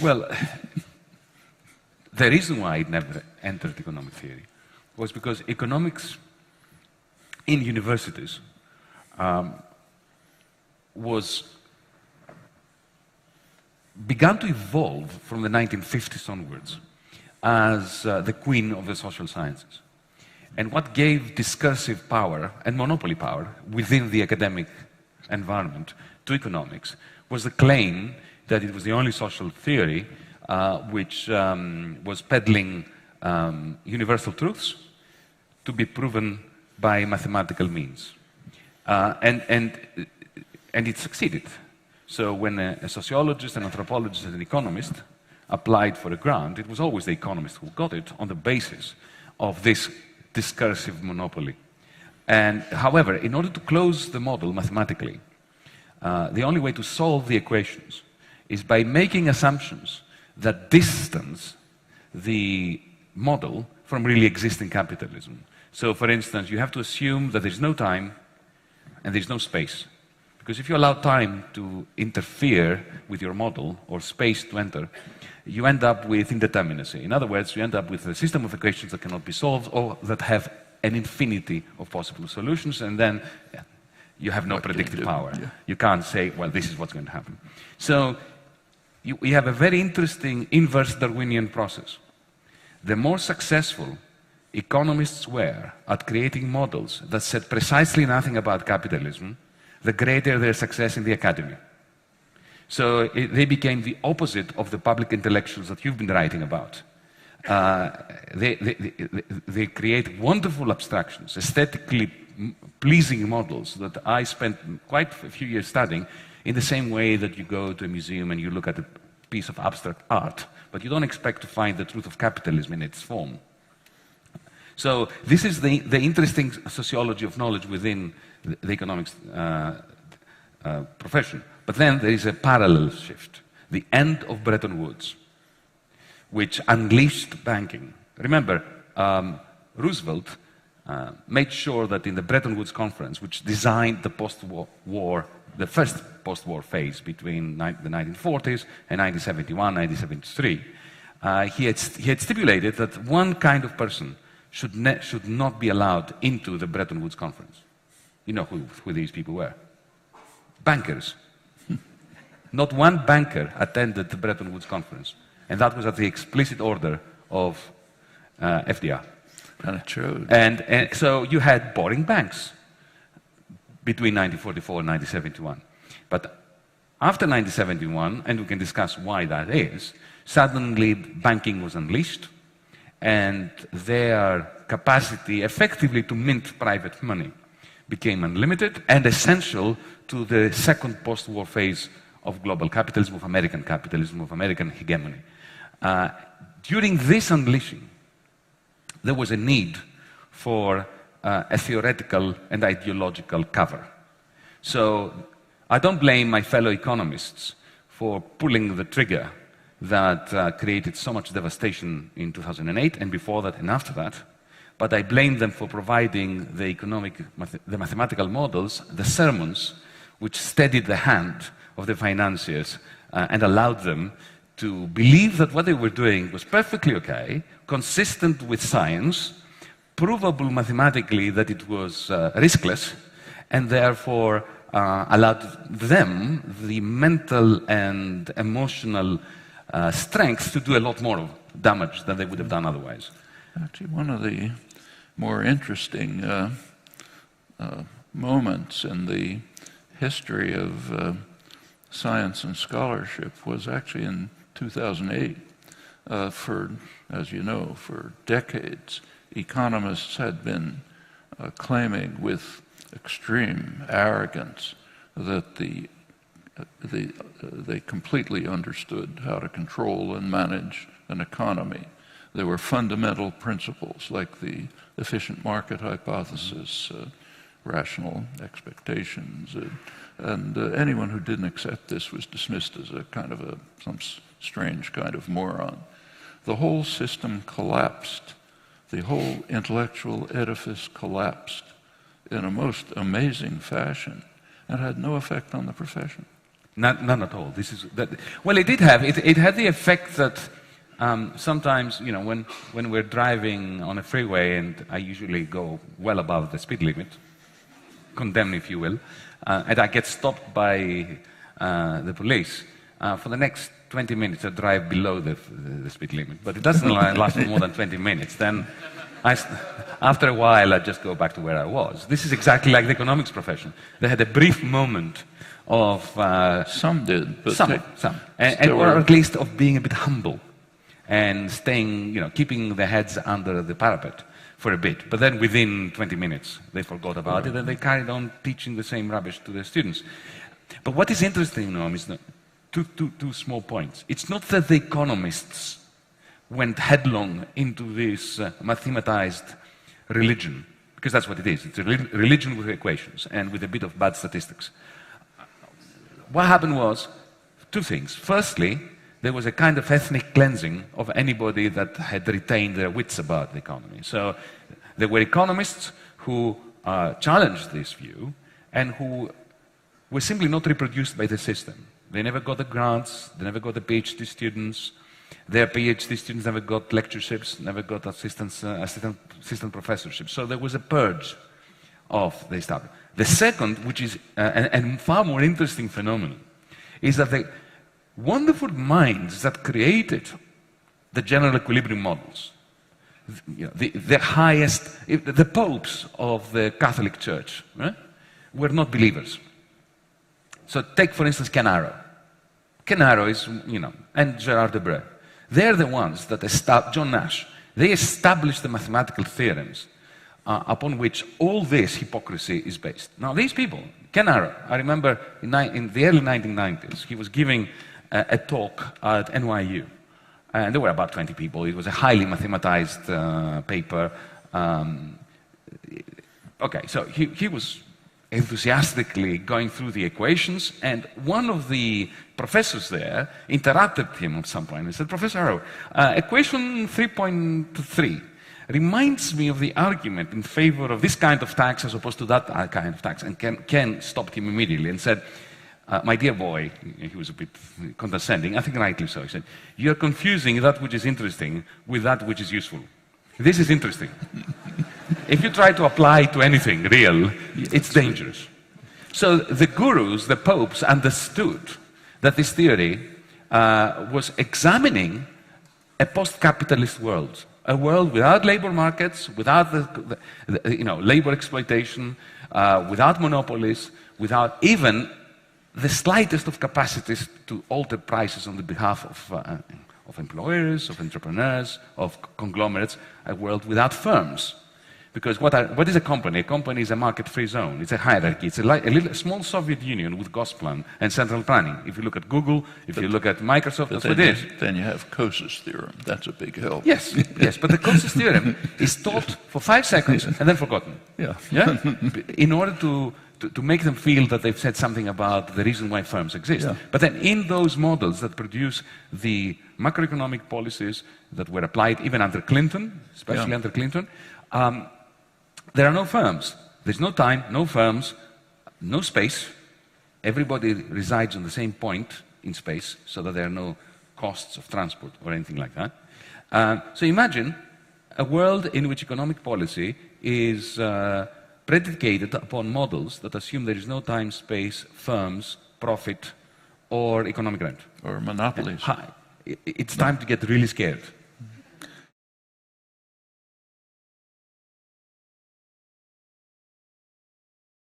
Well, the reason why it never entered economic theory was because economics in universities began to evolve from the 1950s onwards as the queen of the social sciences. And what gave discursive power and monopoly power within the academic environment to economics was the claim that it was the only social theory which was peddling universal truths to be proven by mathematical means. And it succeeded. So when a sociologist, an anthropologist, and an economist applied for a grant, it was always the economist who got it on the basis of this discursive monopoly. And however, in order to close the model mathematically, the only way to solve the equations is by making assumptions that distance the model from really existing capitalism. So, for instance, you have to assume that there's no time and there's no space. Because if you allow time to interfere with your model, or space to enter, you end up with indeterminacy. In other words, you end up with a system of equations that cannot be solved, or that have an infinity of possible solutions, and then you have no predictive power. Yeah. You can't say, well, this is what's going to happen. So we have a very interesting inverse Darwinian process. The more successful economists were at creating models that said precisely nothing about capitalism, the greater their success in the academy. So they became the opposite of the public intellectuals that you've been writing about. They create wonderful abstractions, aesthetically pleasing models that I spent quite a few years studying, in the same way that you go to a museum and you look at a piece of abstract art, but you don't expect to find the truth of capitalism in its form. So this is the interesting sociology of knowledge within the economics profession. But then there is a parallel shift, the end of Bretton Woods, which unleashed banking. Remember, Roosevelt made sure that in the Bretton Woods Conference, which designed the post-war, the first post-war phase between the 1940s and 1971, 1973, he had stipulated that one kind of person should not be allowed into the Bretton Woods Conference. You know who these people were? Bankers. Not one banker attended the Bretton Woods Conference, and that was at the explicit order of FDR. And it showed. And so you had boring banks between 1944 and 1971. But after 1971, and we can discuss why that is, suddenly banking was unleashed, and their capacity effectively to mint private money became unlimited and essential to the second post-war phase of global capitalism, of American hegemony. During this unleashing, there was a need for a theoretical and ideological cover. So I don't blame my fellow economists for pulling the trigger that created so much devastation in 2008 and before that and after that, but I blame them for providing the mathematical models, the sermons, which steadied the hand of the financiers and allowed them to believe that what they were doing was perfectly okay, consistent with science, provable mathematically that it was riskless, and therefore allowed them the mental and emotional strength to do a lot more damage than they would have done otherwise. Actually, one of the more interesting moments in the history of science and scholarship was actually in 2008. As you know, for decades, economists had been claiming with extreme arrogance that they completely understood how to control and manage an economy. There were fundamental principles like the efficient market hypothesis, rational expectations, and anyone who didn't accept this was dismissed as a kind of some strange kind of moron. The whole system collapsed. The whole intellectual edifice collapsed in a most amazing fashion and had no effect on the profession. None at all. This is that. Well, it did have. It had the effect that sometimes, you know, when we're driving on a freeway, and I usually go well above the speed limit, condemned if you will, and I get stopped by the police. For the next 20 minutes, I drive below the speed limit, but it doesn't last for more than 20 minutes. Then, after a while, I just go back to where I was. This is exactly like the economics profession. They had a brief moment of... some did, but... Some. Or at least of being a bit humble and staying, you know, keeping their heads under the parapet for a bit. But then within 20 minutes, they forgot about it and they carried on teaching the same rubbish to their students. But what is interesting, Noam, is that two small points. It's not that the economists went headlong into this mathematized religion, because that's what it is. It's a religion with equations and with a bit of bad statistics. What happened was two things. Firstly, there was a kind of ethnic cleansing of anybody that had retained their wits about the economy. So there were economists who challenged this view and who were simply not reproduced by the system. They never got the grants, they never got the PhD students, their PhD students never got lectureships, never got assistant professorships. So there was a purge of the establishment. The second, which is a far more interesting phenomenon, is that the wonderful minds that created the general equilibrium models, you know, the highest, the popes of the Catholic Church, right, were not believers. So take, for instance, Ken Arrow. Ken Arrow is, you know, and Gerard Debreu. They're the ones that John Nash, they established the mathematical theorems upon which all this hypocrisy is based. Now, these people, Ken Arrow, I remember in the early 1990s, he was giving a talk at NYU. And there were about 20 people. It was a highly mathematized paper. Okay, so he was enthusiastically going through the equations, and one of the professors there interrupted him at some point and said, Professor Arrow, equation 3.3 reminds me of the argument in favor of this kind of tax as opposed to that kind of tax. And Ken stopped him immediately and said, my dear boy, he was a bit condescending, I think rightly so, he said, you're confusing that which is interesting with that which is useful. This is interesting. If you try to apply it to anything real, it's dangerous. So the gurus, the popes, understood that this theory was examining a post-capitalist world, a world without labor markets, without labor exploitation, without monopolies, without even the slightest of capacities to alter prices on the behalf of employers, of entrepreneurs, of conglomerates, a world without firms. Because what is a company? A company is a market-free zone. It's a hierarchy. It's a small Soviet Union with Gosplan and central planning. If you look at Google, if you look at Microsoft, that's what it is. Then you have Cose's theorem. That's a big help. Yes, yes. But the Cose's theorem is taught for 5 seconds and then forgotten. Yeah. In order to make them feel that they've said something about the reason why firms exist. Yeah. But then in those models that produce the macroeconomic policies that were applied even under Clinton, especially under Clinton, there are no firms. There's no time, no firms, no space. Everybody resides on the same point in space so that there are no costs of transport or anything like that. So imagine a world in which economic policy is predicated upon models that assume there is no time, space, firms, profit, or economic rent. Or monopolies. It's time to get really scared.